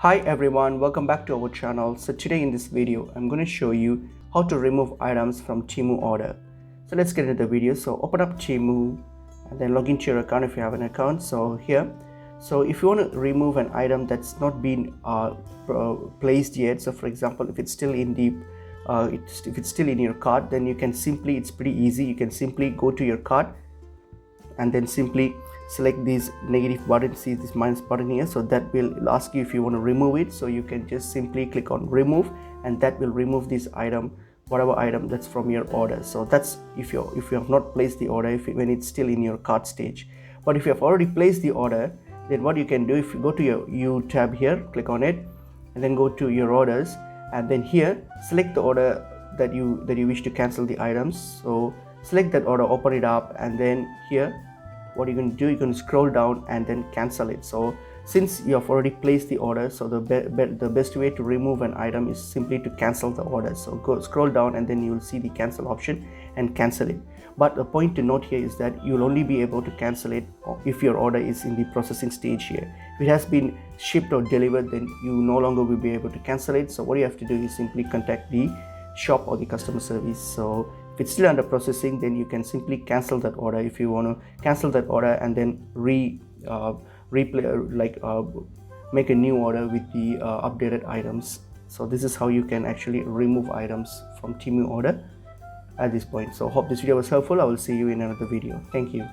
Hi everyone, welcome back to our channel. So today in this video I'm going to show you how to remove items from Temu order. So let's get into the video. So open up Temu and then log into your account if you have an account. So here, so if you want to remove an item that's not been placed yet, so for example if it's still in the if it's still in your cart, then you can simply, it's pretty easy, you can simply go to your cart and then simply select this negative button, see this minus button here, so that will ask you if you want to remove it. So you can just simply click on remove and that will remove this item, whatever item that's from your order. So that's if you have not placed the order, when it's still in your cart stage. But if you have already placed the order, then what you can do, if you go to your U tab here, click on it and then go to your orders, and then here select the order that you wish to cancel the items. So select that order, open it up, and then here what you're going to do, you're going to scroll down and then cancel it. So since you have already placed the order, so the best way to remove an item is simply to cancel the order. So go scroll down and then you will see the cancel option and cancel it. But the point to note here is that you'll only be able to cancel it if your order is in the processing stage here. If it has been shipped or delivered, then you no longer will be able to cancel it. So what you have to do is simply contact the shop or the customer service. So if it's still under processing, then you can simply cancel that order. If you want to cancel that order and then make a new order with the updated items. So this is how you can actually remove items from Temu order at this point. So hope this video was helpful. I will see you in another video. Thank you.